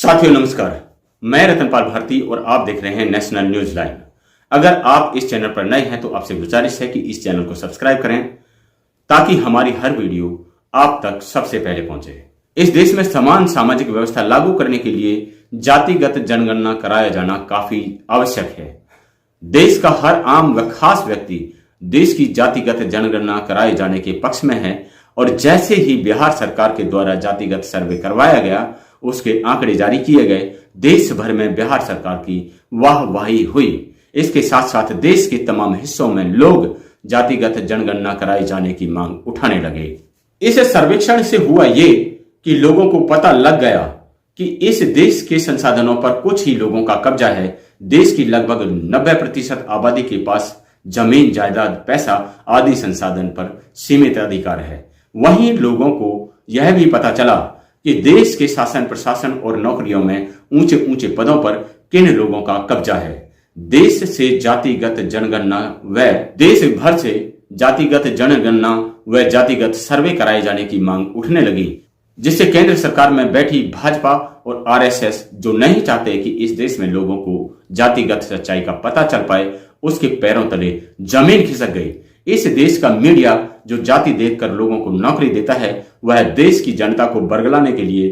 साथियों नमस्कार, मैं रतनपाल भारती और आप देख रहे हैं नेशनल न्यूज लाइव। अगर आप इस चैनल पर नए हैं तो आपसे गुजारिश है कि इस चैनल को सब्सक्राइब करें ताकि हमारी हर वीडियो आप तक सबसे पहले पहुंचे। इस देश में समान सामाजिक व्यवस्था लागू करने के लिए जातिगत जनगणना कराया जाना काफी आवश्यक है। देश का हर आम व खास व्यक्ति देश की जातिगत जनगणना कराए जाने के पक्ष में है और जैसे ही बिहार सरकार के द्वारा जातिगत सर्वे करवाया गया, उसके आंकड़े जारी किए गए, देश भर में बिहार सरकार की वाहवाही हुई। इसके साथ साथ देश के तमाम हिस्सों में लोग जातिगत जनगणना कराए जाने की मांग उठाने लगे। इस सर्वेक्षण से हुआ ये कि लोगों को पता लग गया कि इस देश के संसाधनों पर कुछ ही लोगों का कब्जा है। देश की लगभग 90% आबादी के पास जमीन, जायदाद, पैसा आदि संसाधन पर सीमित अधिकार है। वहीं लोगों को यह भी पता चला कि देश के शासन, प्रशासन और नौकरियों में ऊंचे ऊंचे पदों पर किन लोगों का कब्जा है। देश से जातिगत जनगणना व देश भर से जातिगत जनगणना व जातिगत सर्वे कराए जाने की मांग उठने लगी, जिससे केंद्र सरकार में बैठी भाजपा और आरएसएस, जो नहीं चाहते कि इस देश में लोगों को जातिगत सच्चाई का पता चल पाए, उसके पैरों तले जमीन खिसक गई। इस देश का मीडिया जो जाति देखकर लोगों को नौकरी देता है, वह देश की जनता को बरगलाने के लिए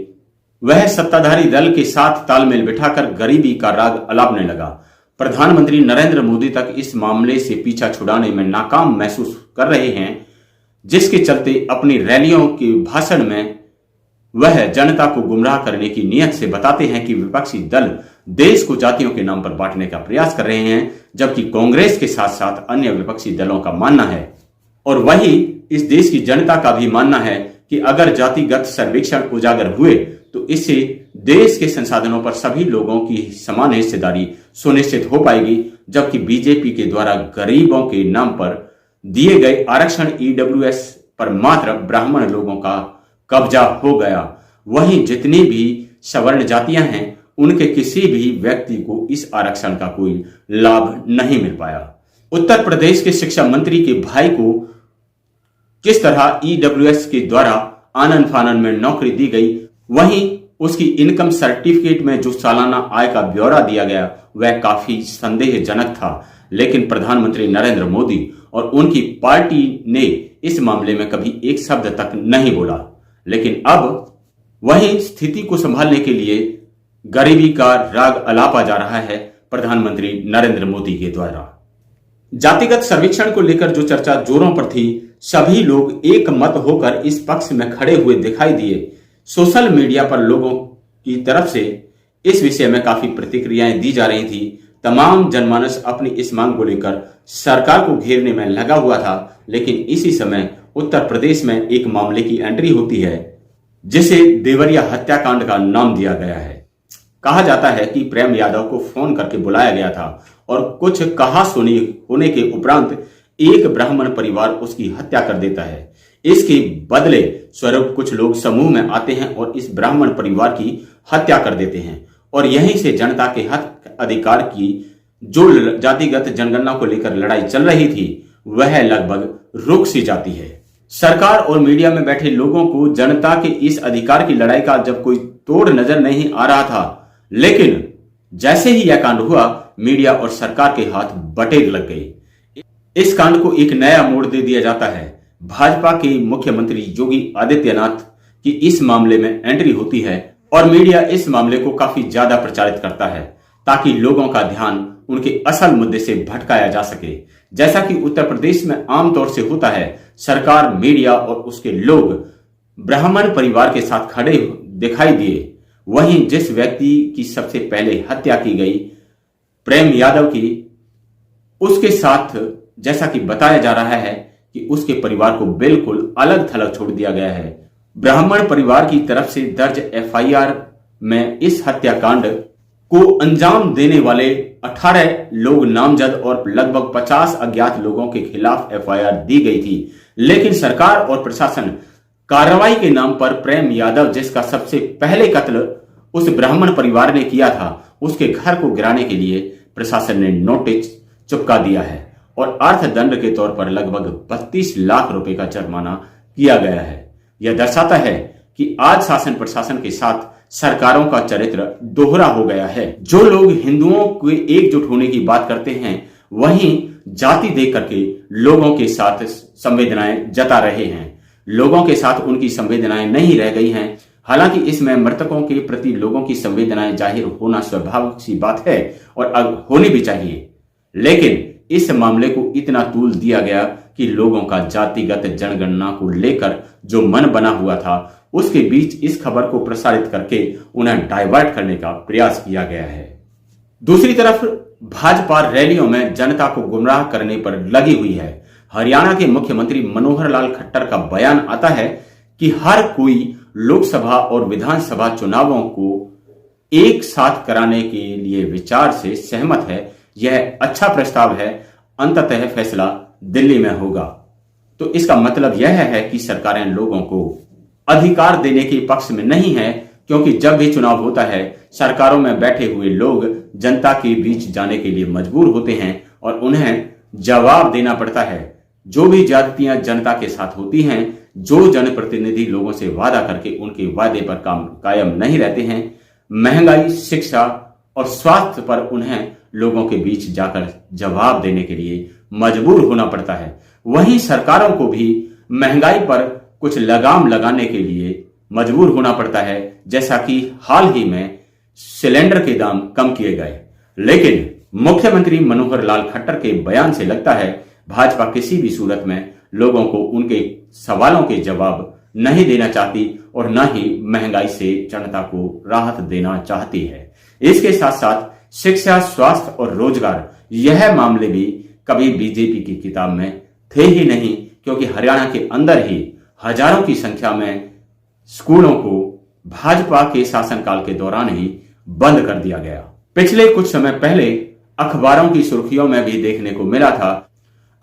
वह सत्ताधारी दल के साथ तालमेल बिठाकर गरीबी का राग अलापने लगा। प्रधानमंत्री नरेंद्र मोदी तक इस मामले से पीछा छुड़ाने में नाकाम महसूस कर रहे हैं, जिसके चलते अपनी रैलियों के भाषण में वह जनता को गुमराह करने की नीयत से बताते हैं कि विपक्षी दल देश को जातियों के नाम पर बांटने का प्रयास कर रहे हैं, जबकि कांग्रेस के साथ साथ अन्य विपक्षी दलों का मानना है और वही इस देश की जनता का भी मानना है कि अगर जातिगत सर्वेक्षण उजागर हुए तो इससे देश के संसाधनों पर सभी लोगों की समान हिस्सेदारी सुनिश्चित हो पाएगी। जबकि बीजेपी के द्वारा गरीबों के नाम पर दिए गए आरक्षण ईडब्ल्यूएस पर मात्र ब्राह्मण लोगों का कब्जा हो गया। वहीं जितनी भी सवर्ण जातियां हैं, उनके किसी भी व्यक्ति को इस आरक्षण का कोई लाभ नहीं मिल पाया। उत्तर प्रदेश के शिक्षा मंत्री के भाई को किस तरह ईडब्ल्यूएस के द्वारा आनन फानन में नौकरी दी गई, वहीं उसकी इनकम सर्टिफिकेट में जो सालाना आय का ब्यौरा दिया गया वह काफी संदेहजनक था। लेकिन प्रधानमंत्री नरेंद्र मोदी और उनकी पार्टी ने इस मामले में कभी एक शब्द तक नहीं बोला। लेकिन अब वही स्थिति को संभालने के लिए गरीबी का राग अलापा जा रहा है प्रधानमंत्री नरेंद्र मोदी के द्वारा। जातिगत सर्वेक्षण को लेकर जो चर्चा जोरों पर थी, सभी लोग एक मत होकर इस पक्ष में खड़े हुए दिखाई दिए। सोशल मीडिया पर लोगों की तरफ से इस विषय में काफी प्रतिक्रियाएं दी जा रही थी। तमाम जनमानस अपनी इस मांग को लेकर सरकार को घेरने में लगा हुआ था। लेकिन इसी समय उत्तर प्रदेश में एक मामले की एंट्री होती है, जिसे देवरिया हत्याकांड का नाम दिया गया है। कहा जाता है कि प्रेम यादव को फोन करके बुलाया गया था और कुछ कहा सुनी होने के उपरांत एक ब्राह्मण परिवार उसकी हत्या कर देता है। इसके बदले स्वरूप कुछ लोग समूह में आते हैं और इस ब्राह्मण परिवार की हत्या कर देते हैं और यहीं से जनता के हक अधिकार की जो जातिगत जनगणना को लेकर लड़ाई चल रही थी, वह लगभग रुक सी जाती है। सरकार और मीडिया में बैठे लोगों को जनता के इस अधिकार की लड़ाई का जब कोई तोड़ नजर नहीं आ रहा था, लेकिन जैसे ही यह कांड हुआ, मीडिया और सरकार के हाथ बटेर लग गई। इस कांड को एक नया मोड़ दे दिया जाता है। भाजपा के मुख्यमंत्री योगी आदित्यनाथ की इस मामले में एंट्री होती है और मीडिया इस मामले को काफी ज्यादा प्रचारित करता है ताकि लोगों का ध्यान उनके असल मुद्दे से भटकाया जा सके। जैसा कि उत्तर प्रदेश में आमतौर से होता है, सरकार, मीडिया और उसके लोग ब्राह्मण परिवार के साथ खड़े दिखाई दिए। वहीं जिस व्यक्ति की सबसे पहले हत्या की गई, प्रेम यादव की, उसके साथ जैसा कि बताया जा रहा है कि उसके परिवार को बिल्कुल अलग थलग छोड़ दिया गया है। ब्राह्मण परिवार की तरफ से दर्ज एफआईआर में इस हत्याकांड को अंजाम देने वाले 18 लोग नामजद और लगभग 50 अज्ञात लोगों के खिलाफ एफआईआर दी गई थी। लेकिन सरकार और प्रशासन कार्रवाई के नाम पर प्रेम यादव, जिसका सबसे पहले कत्ल उस ब्राह्मण परिवार ने किया था, उसके घर को गिराने के लिए प्रशासन ने नोटिस चिपका दिया है और अर्थदंड के तौर पर लगभग 32 लाख रुपए का जुर्माना किया गया है। यह दर्शाता है कि आज शासन प्रशासन के साथ सरकारों का चरित्र दोहरा हो गया है। जो लोग हिंदुओं के एकजुट होने की बात करते हैं, वहीं जाति देख करके लोगों के साथ संवेदनाएं जता रहे हैं। लोगों के साथ उनकी संवेदनाएं नहीं रह गई हैं। हालांकि इसमें मृतकों के प्रति लोगों की संवेदनाएं जाहिर होना स्वाभाविक सी बात है और अब होनी भी चाहिए, लेकिन इस मामले को इतना तूल दिया गया कि लोगों का जातिगत जनगणना को लेकर जो मन बना हुआ था, उसके बीच इस खबर को प्रसारित करके उन्हें डाइवर्ट करने का प्रयास किया गया है। दूसरी तरफ भाजपा रैलियों में जनता को गुमराह करने पर लगी हुई है। हरियाणा के मुख्यमंत्री मनोहर लाल खट्टर का बयान आता है कि हर कोई लोकसभा और विधानसभा चुनावों को एक साथ कराने के लिए विचार से सहमत है। यह अच्छा प्रस्ताव है, अंततः फैसला दिल्ली में होगा। तो इसका मतलब यह है कि सरकारें लोगों को अधिकार देने के पक्ष में नहीं है, क्योंकि जब भी चुनाव होता है सरकारों में बैठे हुए लोग जनता के बीच जाने के लिए मजबूर होते हैं और उन्हें जवाब देना पड़ता है। जो भी जातियां जनता के साथ होती हैं, जो जनप्रतिनिधि लोगों से वादा करके उनके वादे पर कायम नहीं रहते हैं, महंगाई, शिक्षा और स्वास्थ्य पर उन्हें लोगों के बीच जाकर जवाब देने के लिए मजबूर होना पड़ता है। वहीं सरकारों को भी महंगाई पर कुछ लगाम लगाने के लिए मजबूर होना पड़ता है, जैसा कि हाल ही में सिलेंडर के दाम कम किए गए। लेकिन मुख्यमंत्री मनोहर लाल खट्टर के बयान से लगता है भाजपा किसी भी सूरत में लोगों को उनके सवालों के जवाब नहीं देना चाहती और न ही महंगाई से जनता को राहत देना चाहती है। इसके साथ साथ शिक्षा, स्वास्थ्य और रोजगार, यह मामले भी कभी बीजेपी की किताब में थे ही नहीं, क्योंकि हरियाणा के अंदर ही हजारों की संख्या में स्कूलों को भाजपा के शासनकाल के दौरान ही बंद कर दिया गया। पिछले कुछ समय पहले अखबारों की सुर्खियों में भी देखने को मिला था।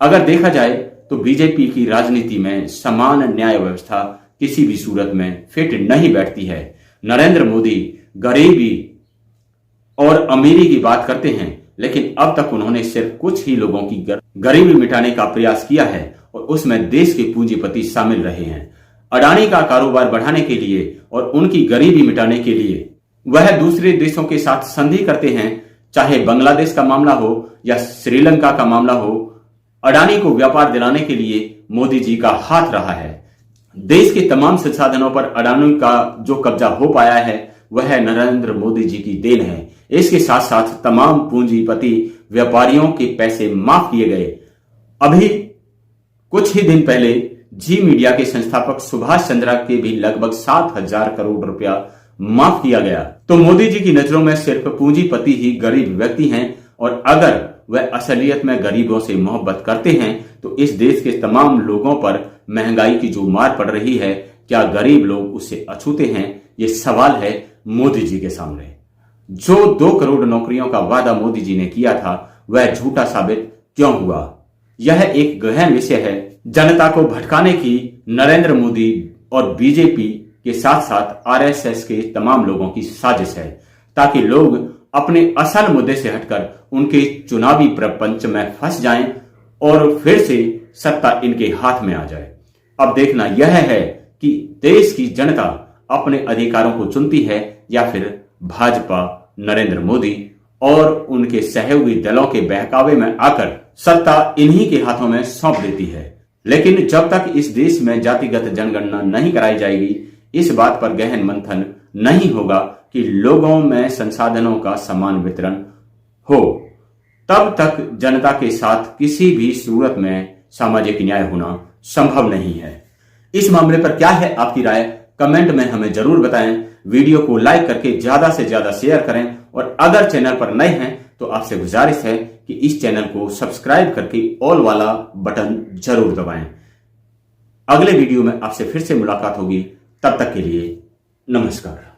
अगर देखा जाए तो बीजेपी की राजनीति में समान न्याय व्यवस्था किसी भी सूरत में फिट नहीं बैठती है। नरेंद्र मोदी गरीबी और अमीरी की बात करते हैं, लेकिन अब तक उन्होंने सिर्फ कुछ ही लोगों की गरीबी मिटाने का प्रयास किया है और उसमें देश के पूंजीपति शामिल रहे हैं। अडानी का कारोबार बढ़ाने के लिए और उनकी गरीबी मिटाने के लिए वह दूसरे देशों के साथ संधि करते हैं, चाहे बांग्लादेश का मामला हो या श्रीलंका का मामला हो। अडानी को व्यापार दिलाने के लिए मोदी जी का हाथ रहा है। देश के तमाम संसाधनों पर अडानी का जो कब्जा हो पाया है, वह नरेंद्र मोदी जी की देन है। इसके साथ साथ तमाम पूंजीपति व्यापारियों के पैसे माफ किए गए। अभी कुछ ही दिन पहले जी मीडिया के संस्थापक सुभाष चंद्रा के भी लगभग 7,000 करोड़ रुपया माफ किया गया। तो मोदी जी की नजरों में सिर्फ पूंजीपति ही गरीब व्यक्ति हैं, और अगर वह असलियत में गरीबों से मोहब्बत करते हैं तो इस देश के तमाम लोगों पर महंगाई की जो मार पड़ रही है, क्या गरीब लोग उससे अछूते हैं? ये सवाल है मोदी जी के सामने। जो 2 करोड़ नौकरियों का वादा मोदी जी ने किया था, वह झूठा साबित क्यों हुआ? यह एक गहन विषय है। जनता को भटकाने की नरेंद्र मोदी और बीजेपी के साथ साथ आरएसएस के तमाम लोगों की साजिश है, ताकि लोग अपने असल मुद्दे से हटकर उनके चुनावी प्रपंच में फंस जाएं और फिर से सत्ता इनके हाथ में आ जाए। अब देखना यह है कि देश की जनता अपने अधिकारों को चुनती है या फिर भाजपा, नरेंद्र मोदी और उनके सहयोगी दलों के बहकावे में आकर सत्ता इन्हीं के हाथों में सौंप देती है। लेकिन जब तक इस देश में जातिगत जनगणना नहीं कराई जाएगी, इस बात पर गहन मंथन नहीं होगा कि लोगों में संसाधनों का समान वितरण हो, तब तक जनता के साथ किसी भी सूरत में सामाजिक न्याय होना संभव नहीं है। इस मामले पर क्या है आपकी राय? कमेंट में हमें जरूर बताएं। वीडियो को लाइक करके ज्यादा से ज्यादा शेयर करें, और अगर चैनल पर नए हैं तो आपसे गुजारिश है कि इस चैनल को सब्सक्राइब करके ऑल वाला बटन जरूर दबाएं। अगले वीडियो में आपसे फिर से मुलाकात होगी। तब तक के लिए नमस्कार।